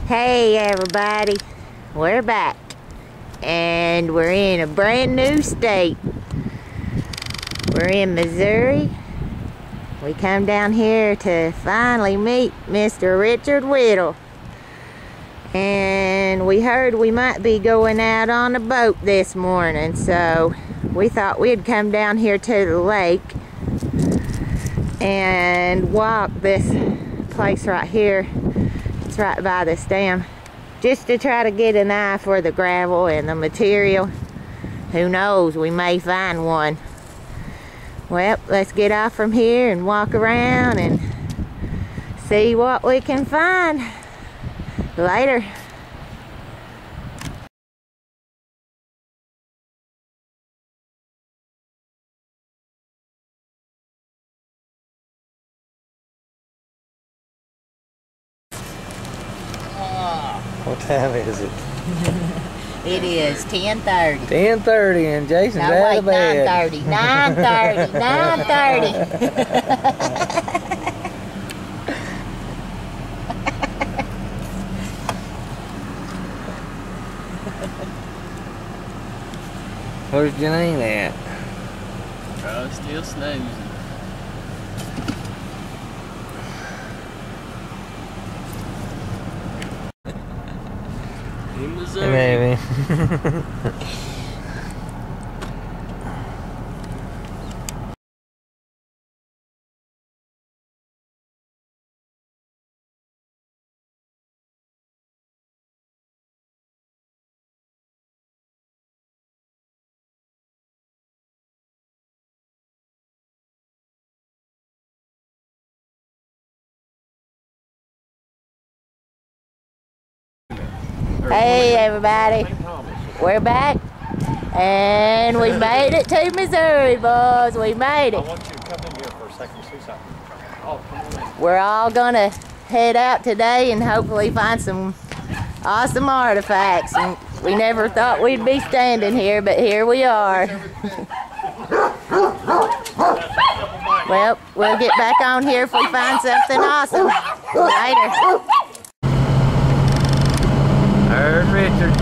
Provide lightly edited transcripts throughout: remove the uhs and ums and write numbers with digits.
Hey everybody, we're back and we're in a brand new state. We're in Missouri. We come down here to finally meet Mr. Richard Whittle, and we heard we might be going out on a boat this morning, so we thought we'd come down here to the lake and walk this place right here. It's right by this dam, just to try to get an eye for the gravel and the material. Who knows, we may find one. Well, let's get off from here and walk around and see what we can find. Later. What time is it? It is 10:30. 10:30 and Jason's out of bed. 9:30. 9:30. Where's Janine at? Probably still snoozing. In Missouri. Maybe. Hey everybody, we're back and we made it to Missouri, boys. We made I it. want you to come in here for a second and see something. Oh, come on in. We're all gonna head out today and hopefully find some awesome artifacts. And we never thought we'd be standing here, but here we are. Well, we'll get back on here if we find something awesome. Later. There's Richard.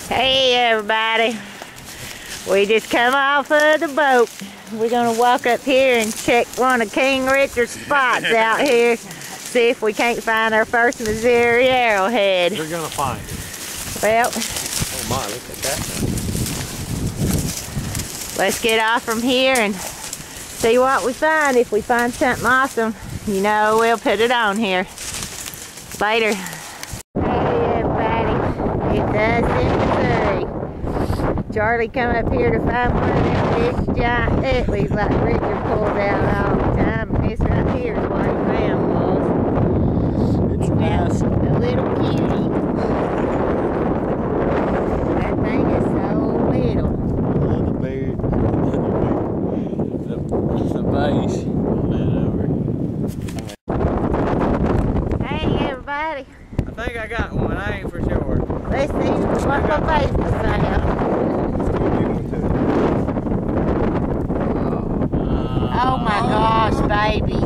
Hey everybody, we just come off of the boat. We're gonna walk up here and check one of King Richard's spots out here, see if we can't find our first Missouri arrowhead. You're going to find it. Well, Oh my, look at that. let's get off from here and see what we find. If we find something awesome, you know, we'll put it on here. Later. Hey everybody, it's us in Missouri. Charlie come up here to find one of them big giant Utleys like Richard pulls out all the time, and this right here is what he found, boys. It's nice. A little cutie. That thing is so little. The bait. The base. Hey everybody, I think I got one. I ain't for sure. let's see what my face is found. Oh my gosh, baby.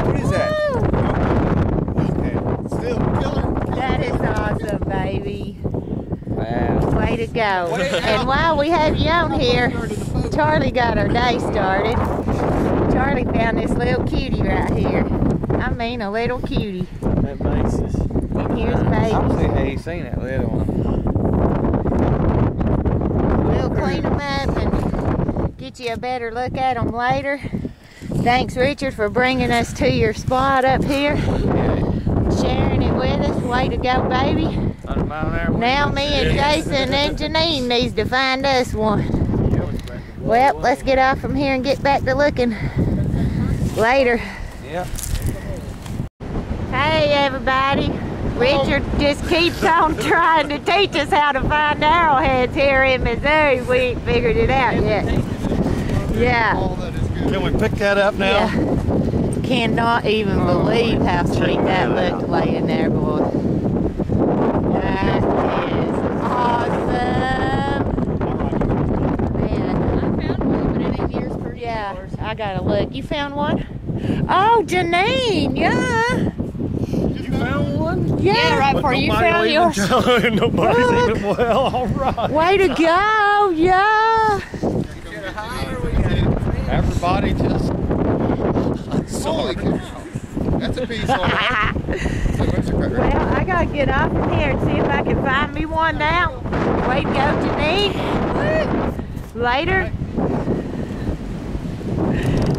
What is that? Okay. Still killer. That is awesome, baby. Wow. Way to go. And while we have you on here, Charlie got our day started. Charlie found this little cutie right here. I mean, a little cutie. That base is and here's I don't see babies. how you seen that little one. We'll clean them up and get you a better look at them later. Thanks, Richard, for bringing us to your spot up here. Sharing it with us. Way to go, baby. 100 mile an hour wind. Now me and Jason and Janine needs to find us one. Well, let's get off from here and get back to looking later. Yep. Hey everybody, Richard just keeps on trying to teach us how to find arrowheads here in Missouri. We ain't figured it out yet. Yeah. Can we pick that up now? Yeah. Cannot even believe how sweet that looked laying there, boy. That is awesome. Man. I found one, but it ain't yours for Yeah, I gotta look. You found one? Oh, Janine, yeah. You found one? Yeah, right before you found yours. Nobody's Look. even well, all right. Way to go, yeah. Everybody just. Holy cow. That's a piece of Well, I gotta get off from here and see if I can find me one now. Way to go, Janine. Woo. Later.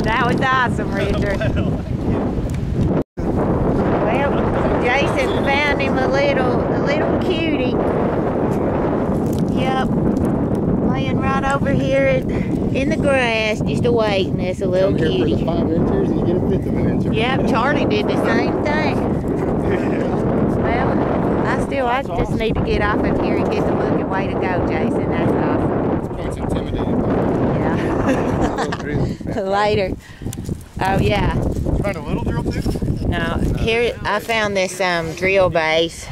That was awesome, Richard. Well, Jason found him a little cutie. Yep. Laying right over here in the grass, just awaiting us, a little Come here for cutie. the 5 inches and you get a fifth of an inch. Yep, Charlie did the same thing. Well, I just need to get off of here and get the looking. Way to go, Jason. That's awesome. It's intimidating. Yeah. Later. Oh yeah. Find a little drill too? Now here I found this drill base,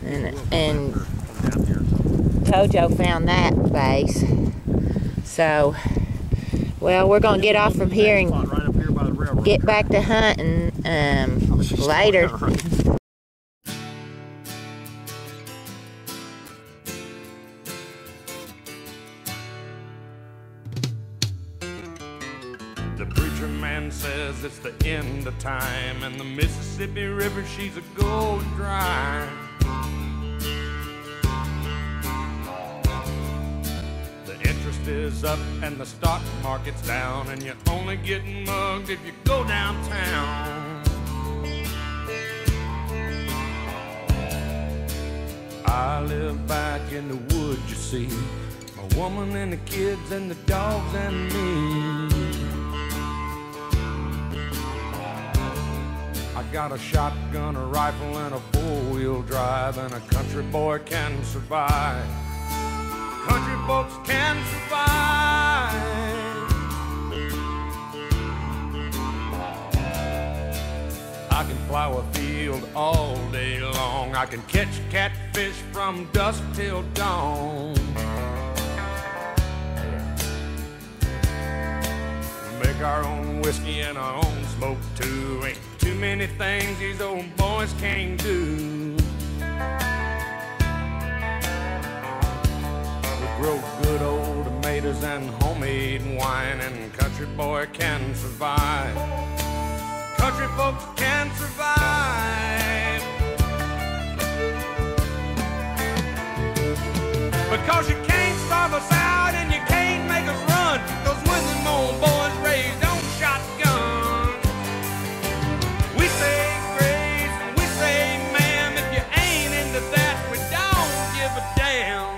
and Tojo found that base. So, well, we're gonna get off from here and get back to hunting later. The preacher man says it's the end of time, and the Mississippi River, she's a going dry. The interest is up and the stock market's down, and you're only getting mugged if you go downtown. I live back in the woods, you see, my woman and the kids and the dogs and me. I got a shotgun, a rifle, and a four-wheel drive, and a country boy can survive. Country folks can survive. I can plow a field all day long. I can catch catfish from dusk till dawn. Make our own whiskey and our own smoke too. Ain't too many things these old boys can't do. We grow good old tomatoes and homemade wine, and country boy can survive. Country folks can survive. Because you can't starve us out and you can't make us run. Cause when them old boys raised on shotguns, we say grace and we say ma'am. If you ain't into that, we don't give a damn.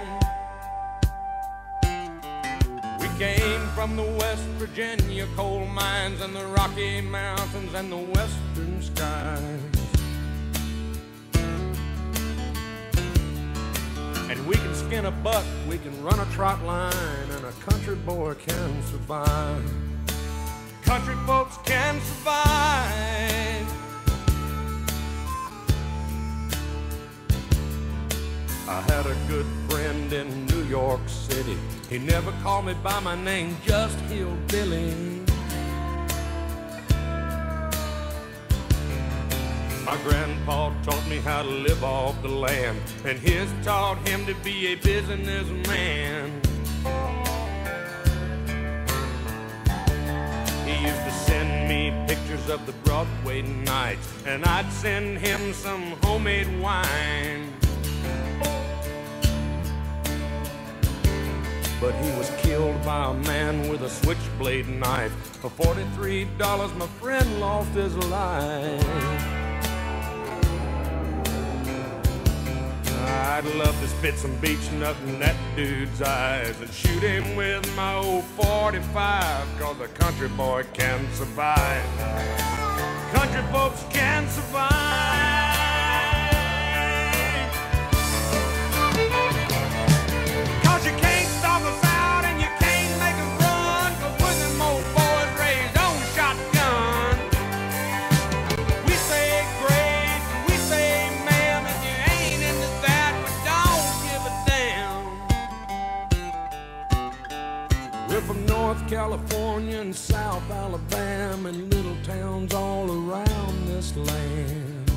We came from the West Virginia coal mines and the Rocky Mountains and the western skies. And we can skin a buck, we can run a trot line, and a country boy can survive. Country folks can survive. I had a good friend in New York City. He never called me by my name, just Hillbilly. My grandpa taught me how to live off the land, and his taught him to be a businessman. He used to send me pictures of the Broadway nights, and I'd send him some homemade wine. But he was killed by a man with a switchblade knife. For $43, my friend lost his life. I'd love to spit some beach nut in that dude's eyes and shoot him with my old 45, 'cause a country boy can survive. Country folks can survive. 'Cause you can't stop us out and you can't make us run, 'cause we're them old boys raised on shotgun. We say grace, we say ma'am, if you ain't into that, we don't give a damn. We're from North California and South Alabama and little towns all around this land.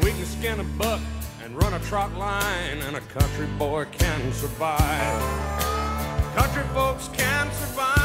We can skin a buck and run a trot line, and a country boy can survive. Country folks can survive.